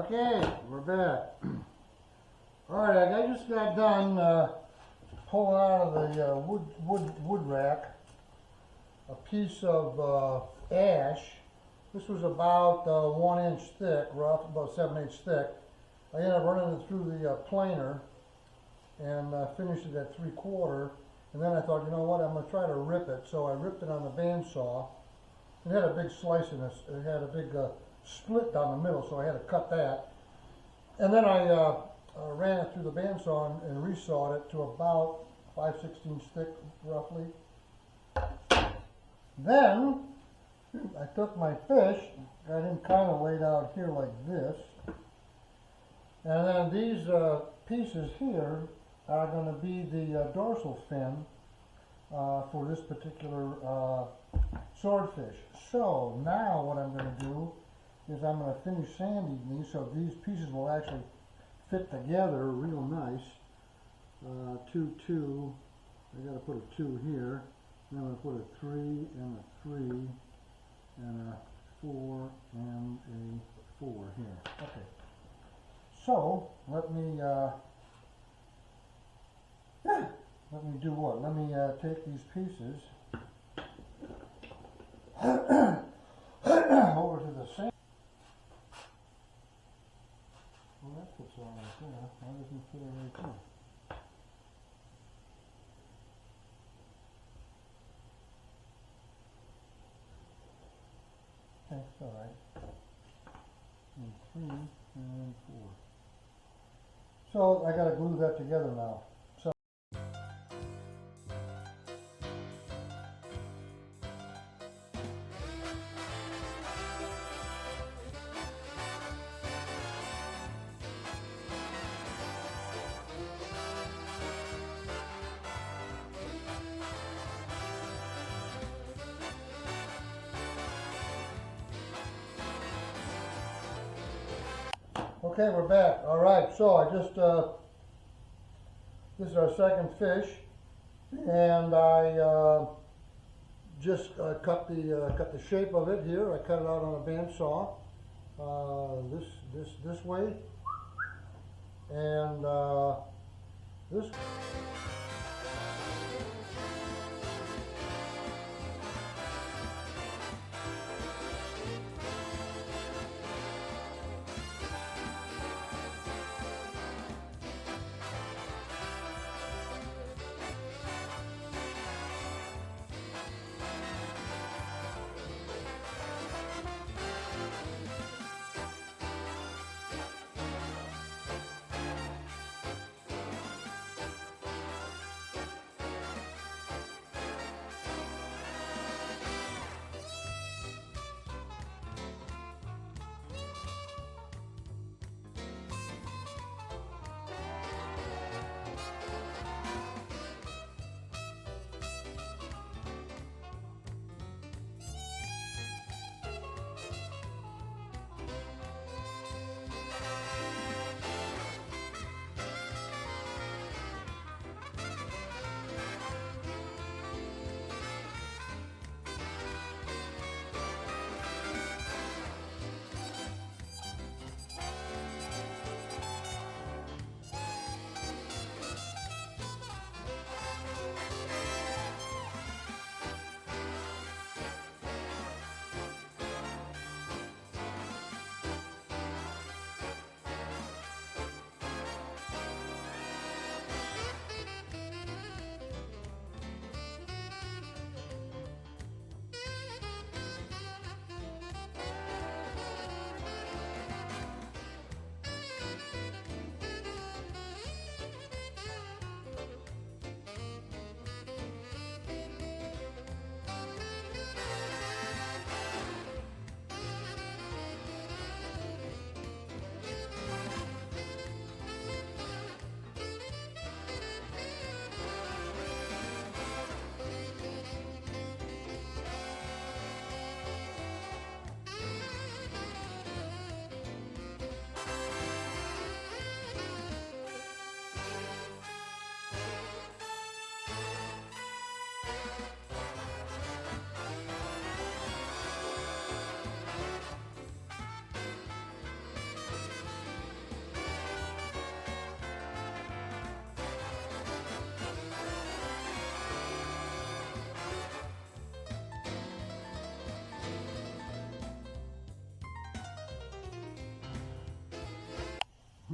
Okay, we're back. Alright, I just got done pulling out of the wood rack a piece of ash. This was about 1 inch thick, rough, about 7/8 thick. I ended up running it through the planer and finished it at 3/4. And then I thought, you know what, I'm going to try to rip it. So I ripped it on the bandsaw. It had a big slice in this. It had a big split down the middle, so I had to cut that. And then I ran it through the bandsaw and resawed it to about 5/16 thick, roughly. Then I took my fish, got him kind of laid out here like this, and then these pieces here are going to be the dorsal fin for this particular swordfish. So now what I'm going to do is I'm going to finish sanding these so these pieces will actually fit together real nice. 2, 2. I got to put a 2 here. Then I'm going to put a 3 and a 3 and a 4 and a 4 here. Okay. So let me do what? Let me take these pieces over to the sand. Well, that fits all right there. Why doesn't it fit right there? Okay, it's all right. And 3 and 4. So I got to glue that together now. So. Okay, we're back. All right, so I just, this is our second fish, and I just cut the shape of it here. I cut it out on a bandsaw, this way, and this.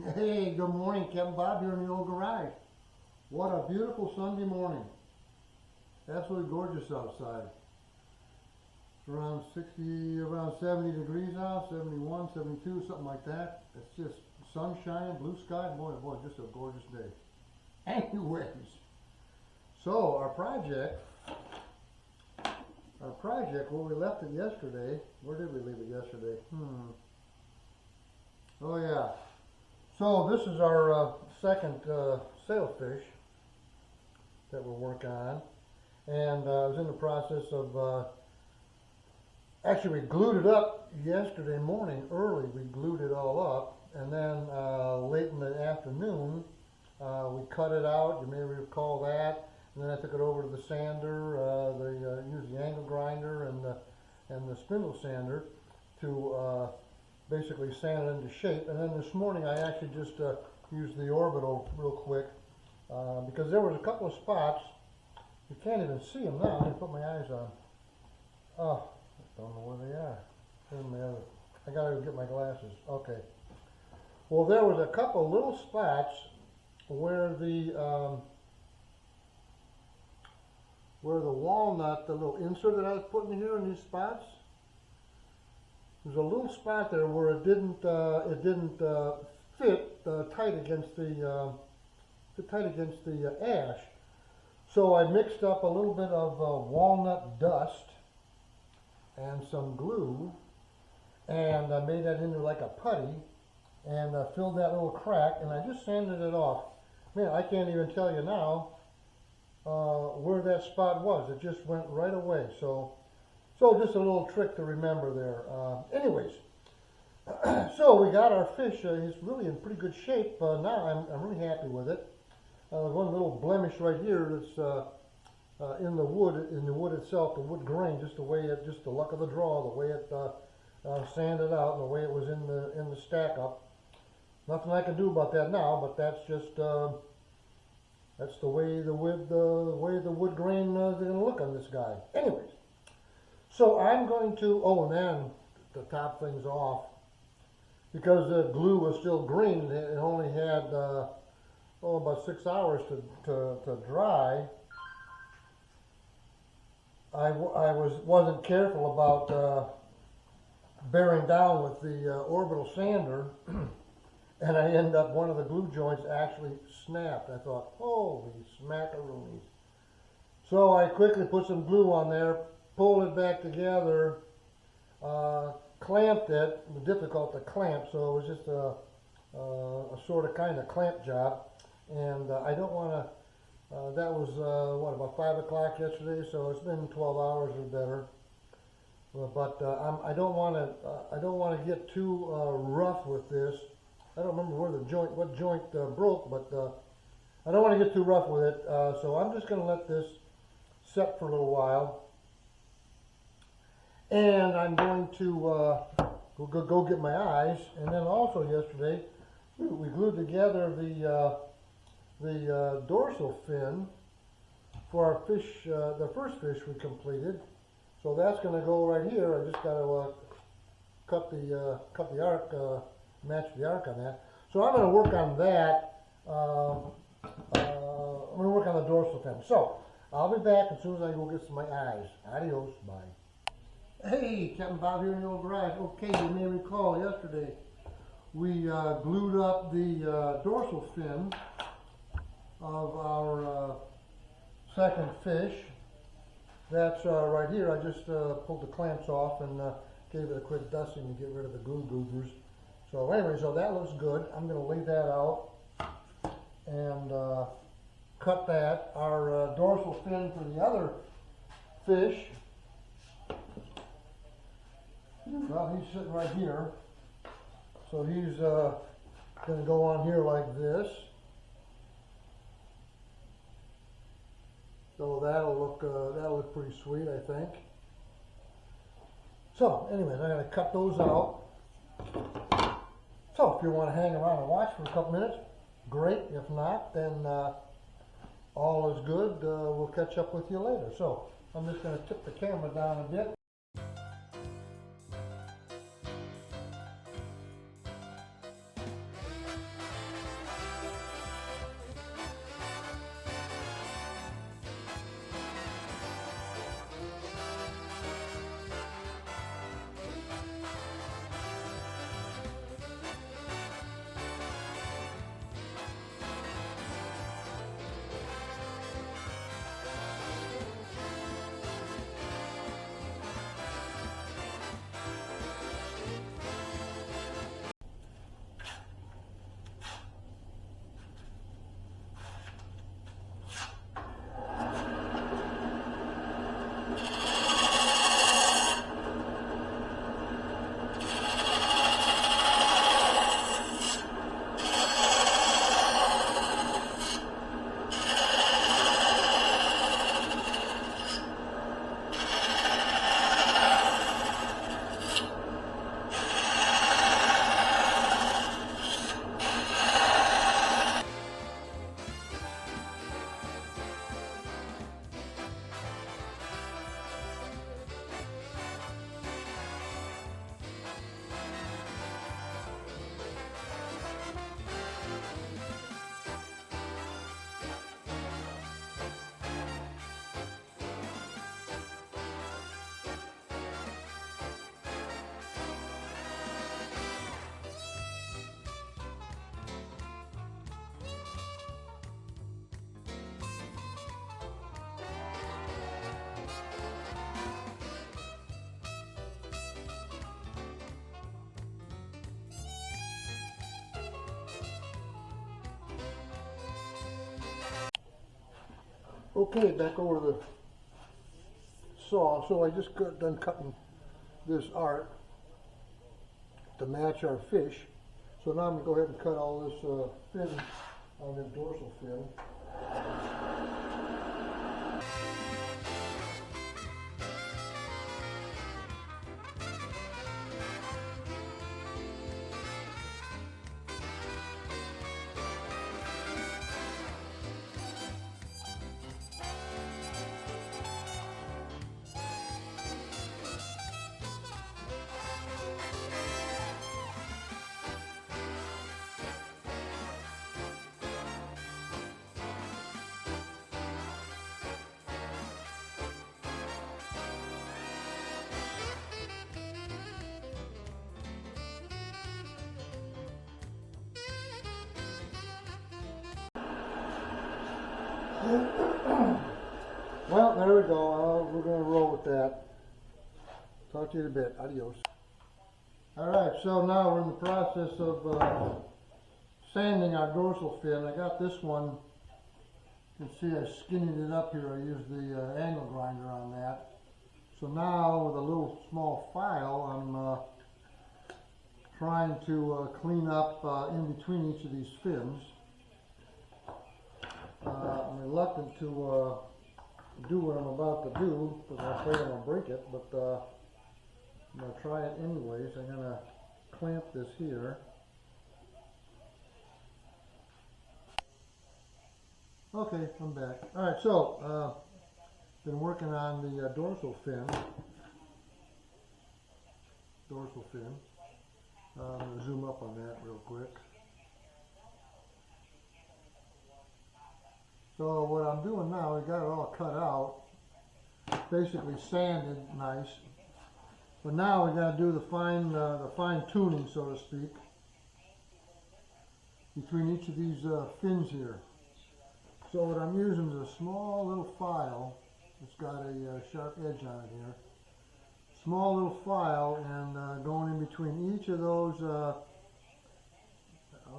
Hey, good morning, Kevin Bob here in the old garage. What a beautiful Sunday morning. Absolutely gorgeous outside. It's around 60, around 70 degrees out, 71, 72, something like that. It's just sunshine, blue sky, boy, boy, just a gorgeous day. Anyways, so our project, where we left it yesterday, where did we leave it yesterday? Oh yeah. So this is our second sailfish that we're working on, and I was in the process of actually we glued it up yesterday morning early. We glued it all up, and then late in the afternoon we cut it out. You may recall that. And then I took it over to the sander. Used the angle grinder and the spindle sander to basically sand it into shape. And then this morning I actually just used the orbital real quick because there was a couple of spots. You can't even see them now. I'm going to put my eyes on. Oh, I don't know where they are. I got to get my glasses. Okay. Well, there was a couple little spots where the walnut, the little insert that I was putting here in these spots, there's a little spot there where it didn't fit tight against the ash. So I mixed up a little bit of walnut dust and some glue, and I made that into like a putty, and filled that little crack, and I just sanded it off. Man, I can't even tell you now where that spot was. It just went right away. So just a little trick to remember there. Anyways, so we got our fish. He's really in pretty good shape now. I'm really happy with it. One little blemish right here that's in the wood itself, the wood grain, just the luck of the draw, the way it sanded out, and the way it was in the stack up. Nothing I can do about that now, but that's just that's the way the wood grain is going to look on this guy. Anyways, so I'm going to, and then to top things off, because the glue was still green, it only had about 6 hours to dry. I wasn't careful about bearing down with the orbital sander. And I ended up, one of the glue joints actually snapped. I thought, holy smackaroonies. So I quickly put some glue on there, pulled it back together, clamped it. It was difficult to clamp, so it was just a sort of kind of clamp job. And I don't want to, that was, about 5 o'clock yesterday, so it's been 12 hours or better. But I don't want to get too rough with this. I don't remember what joint broke, but I don't want to get too rough with it. So I'm just going to let this set for a little while, and I'm going to go get my eyes. And then also yesterday we glued together the dorsal fin for our fish, the first fish we completed. So that's going to go right here. I just got to cut the arc. Match the arc on that. So I'm going to work on that. I'm going to work on the dorsal fin. So I'll be back as soon as I go get my eyes. Adios. Bye. Hey, Captain Bob here in the old garage. Okay, you may recall yesterday we glued up the dorsal fin of our second fish. That's right here. I just pulled the clamps off and gave it a quick dusting to get rid of the glue goobers. So anyway, so that looks good. I'm going to lay that out and cut that. Our dorsal fin for the other fish, well, he's sitting right here. So he's going to go on here like this. So that'll look pretty sweet, I think. So anyways, I'm going to cut those out. So if you want to hang around and watch for a couple minutes, great. If not, then all is good. We'll catch up with you later. So I'm just going to tip the camera down a bit. Okay, back over the saw. So I just got done cutting this art to match our fish. So now I'm going to go ahead and cut all this fin on the dorsal fin. Well, there we go. We're going to roll with that. Talk to you in a bit. Adios. Alright, so now we're in the process of sanding our dorsal fin. I got this one. You can see I skinnied it up here. I used the angle grinder on that. So now with a little small file, I'm trying to clean up in between each of these fins. I'm reluctant to do what I'm about to do because I'm afraid I'm going to break it, but I'm going to try it anyways. I'm going to clamp this here. Okay, I'm back. Alright, so been working on the dorsal fin. I'm going to zoom up on that real quick. So what I'm doing now, I got it all cut out, basically sanded nice. But now we got to do the fine tuning, so to speak, between each of these fins here. So what I'm using is a small little file. It's got a sharp edge on it here. Small little file, and going in between each of those, I'll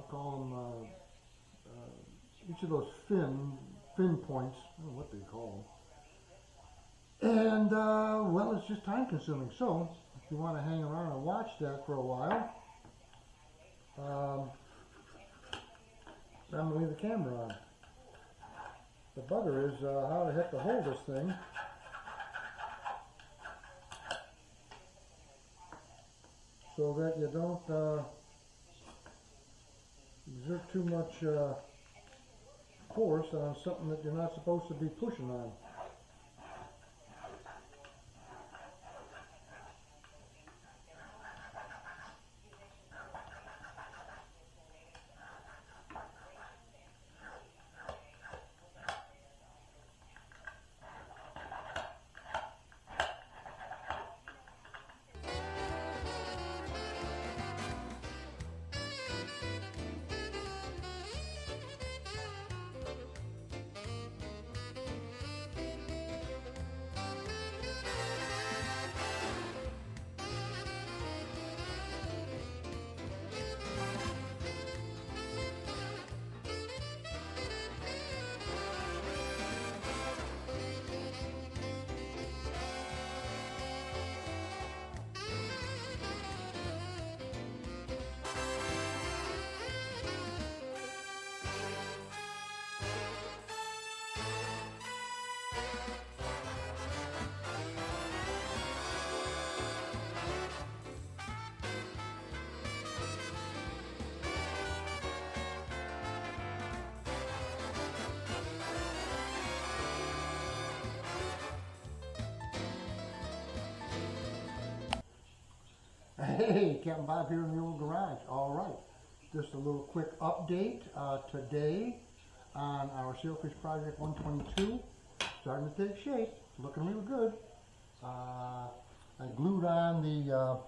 call them each of those fin points. I don't know what they call them. And well, it's just time consuming. So if you want to hang around and watch that for a while, I'm going to leave the camera on. The bugger is how the heck to hold this thing. So that you don't exert too much force on something that you're not supposed to be pushing on. Hey, Captain Bob here in the old garage. All right, just a little quick update today on our Sailfish Project 122. Starting to take shape, looking real good. I glued on the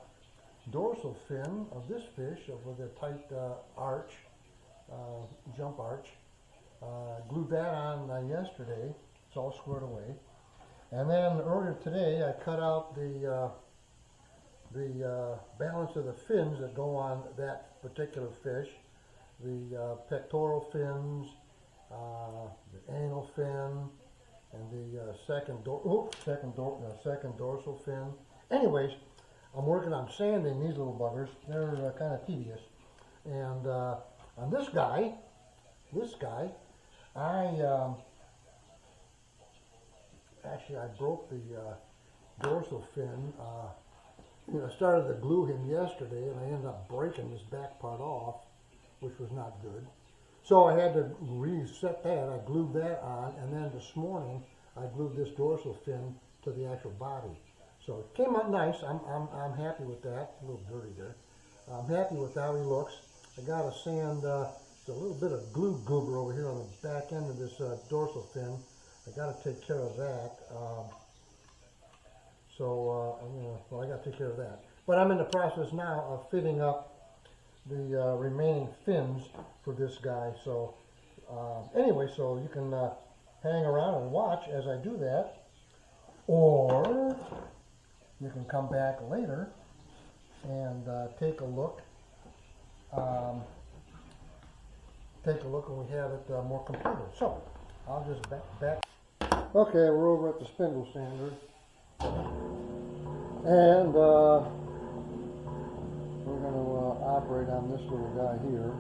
dorsal fin of this fish with a tight arch, jump arch. Glued that on yesterday. It's all squared away. And then earlier today, I cut out the balance of the fins that go on that particular fish, the pectoral fins, the anal fin, and the second dorsal fin. Anyways, I'm working on sanding these little buggers. They're kind of tedious. And on this guy, I broke the dorsal fin. I started to glue him yesterday, and I ended up breaking this back part off, which was not good. So I had to reset that. I glued that on, and then this morning I glued this dorsal fin to the actual body. So it came out nice. I'm happy with that. A little dirty there. I'm happy with how he looks. I got to sand. There's a little bit of glue goober over here on the back end of this dorsal fin. I got to take care of that. I got to take care of that. But I'm in the process now of fitting up the remaining fins for this guy. So anyway, so you can hang around and watch as I do that, or you can come back later and take a look. When we have it more completed. So I'll just back. Okay, we're over at the spindle sander, and we're going to operate on this little guy here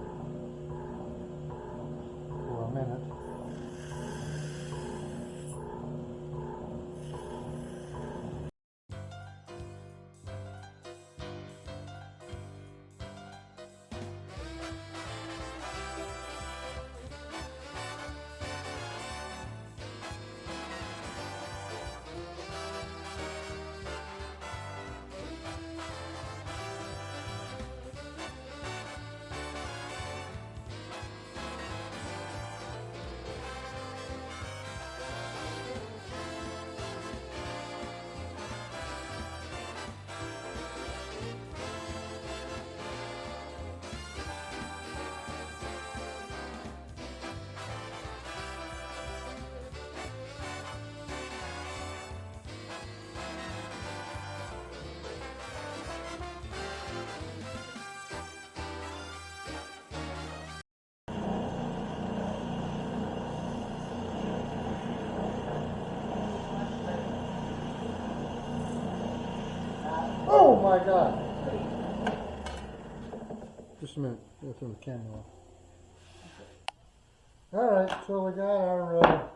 for a minute. Oh my God! Just a minute, I'll turn the camera off. Alright, so we got our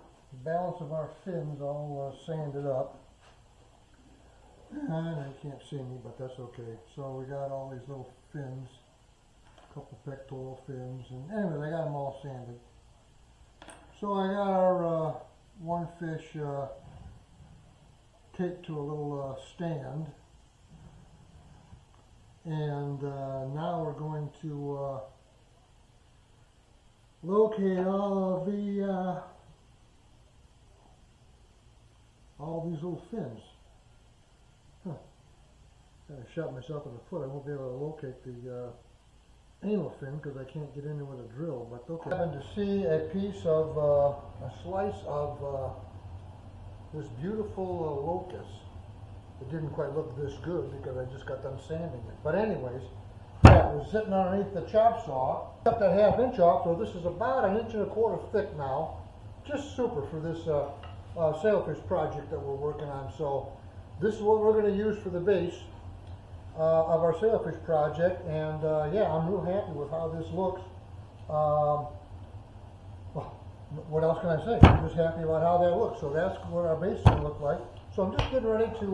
balance of our fins all sanded up. And you can't see me, but that's okay. So we got all these little fins, a couple pectoral fins, and anyways, I got them all sanded. So I got our one fish taped to a little stand. And now we're going to locate all these little fins. Huh. I shot myself in the foot. I won't be able to locate the anal fin because I can't get in there with a drill. But okay. I happened to see a piece of a slice of this beautiful locust. It didn't quite look this good because I just got done sanding it. But anyways, yeah, it was sitting underneath the chop saw. Cut that 1/2 inch off, so this is about 1.25 inches thick now. Just super for this sailfish project that we're working on. So this is what we're going to use for the base of our sailfish project. And yeah, I'm real happy with how this looks. Well, what else can I say? I'm just happy about how that looks. So that's what our base is going to look like. So I'm just getting ready to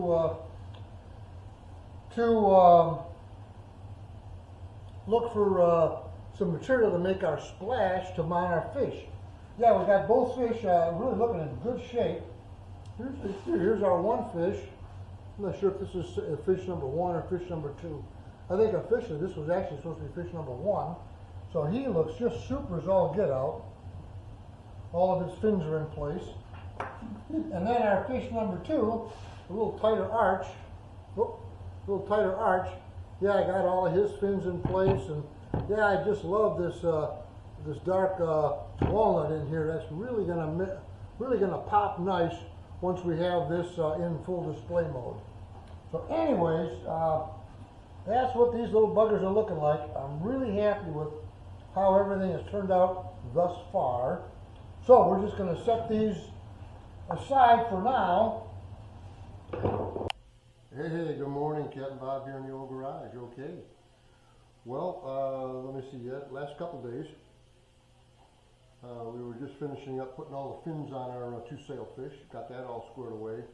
look for some material to make our splash to mount our fish. Yeah, we got both fish really looking in good shape. Here's our one fish. I'm not sure if this is fish number 1 or fish number 2. I think officially this was actually supposed to be fish number 1. So he looks just super as all get out. All of his fins are in place. And then our fish number 2, a little tighter arch. Yeah, I got all of his fins in place, and yeah, I just love this this dark walnut in here. That's really gonna pop nice once we have this in full display mode. So, anyways, that's what these little buggers are looking like. I'm really happy with how everything has turned out thus far. So we're just going to set these aside for now. Hey, good morning, Cat and Bob here in the old garage. Okay. Well, let me see. Last couple days, we were just finishing up putting all the fins on our two sailfish. Got that all squared away.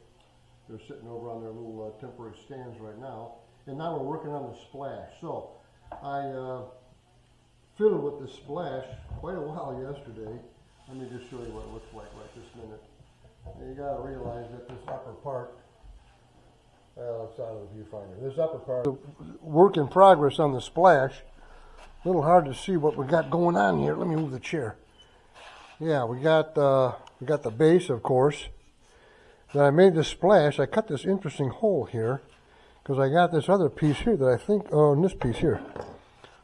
They're sitting over on their little temporary stands right now. And now we're working on the splash. So I fiddled with the splash quite a while yesterday. Let me just show you what it looks like right this minute. And you got to realize that this upper part, well, it's out of the viewfinder. This upper part, work in progress on the splash. A little hard to see what we got going on here. Let me move the chair. Yeah, we got the base, of course. Then I made this splash. I cut this interesting hole here because I got this other piece here that I think, oh, and this piece here.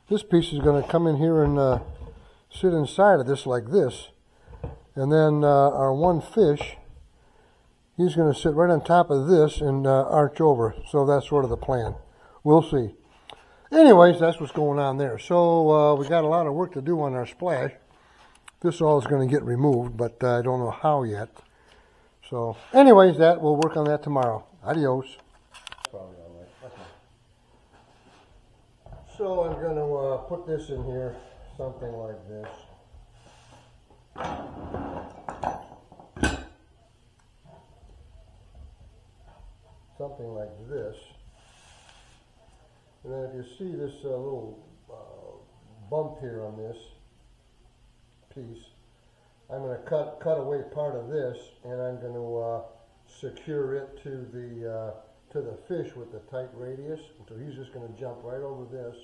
This piece is going to come in here and sit inside of this like this. And then our one fish, he's going to sit right on top of this and arch over. So that's sort of the plan. We'll see. Anyways, that's what's going on there. So we got a lot of work to do on our splash. This all is going to get removed, but I don't know how yet. So anyways, we'll work on that tomorrow. Adios. Probably all right. Okay. So I'm going to put this in here, something like this. Something like this. And then if you see this little bump here on this piece, I'm going to cut away part of this, and I'm going to secure it to the fish with the tight radius. So he's just going to jump right over this,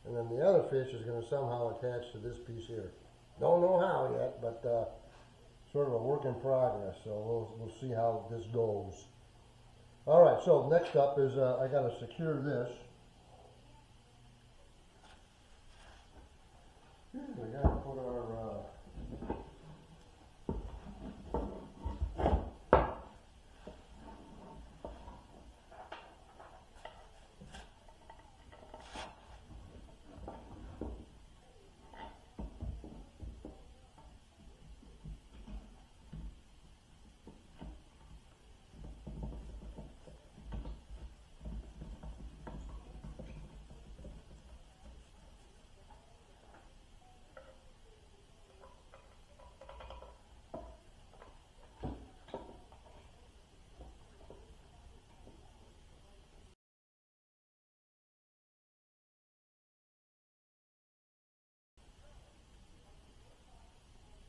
and then the other fish is going to somehow attach to this piece here. Don't know how yet, but sort of a work in progress. So we'll see how this goes. All right. So next up is I got to secure this. We got to put our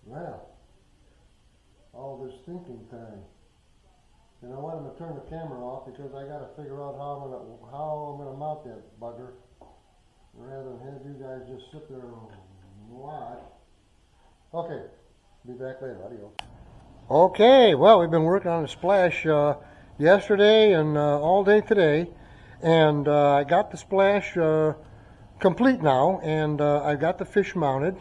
now, all this thinking time. And I want him to turn the camera off because I got to figure out how I'm gonna mount that bugger, rather than have you guys just sit there and watch. Okay, be back later. Adios. Okay, well, we've been working on the splash yesterday and all day today, and I got the splash complete now, and I got the fish mounted.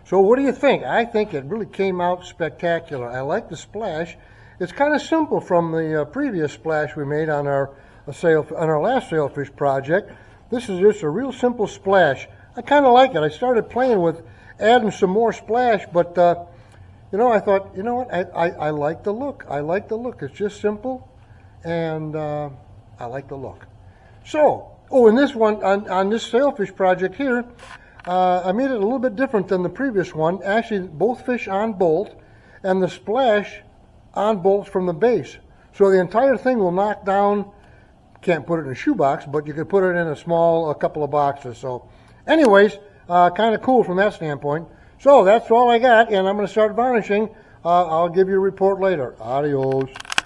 So what do you think? I think it really came out spectacular. I like the splash. It's kind of simple from the previous splash we made on our last sailfish project. This is just a real simple splash. I kind of like it. I started playing with adding some more splash, but you know, I thought, you know what? I like the look. I like the look. It's just simple, and I like the look. So, oh, and this one on this sailfish project here, I made it a little bit different than the previous one. Actually, both fish on bolt, and the splash on bolts from the base. So the entire thing will knock down. Can't put it in a shoebox, but you could put it in a couple of boxes. So anyways, kind of cool from that standpoint. So that's all I got, and I'm going to start varnishing. I'll give you a report later. Adios.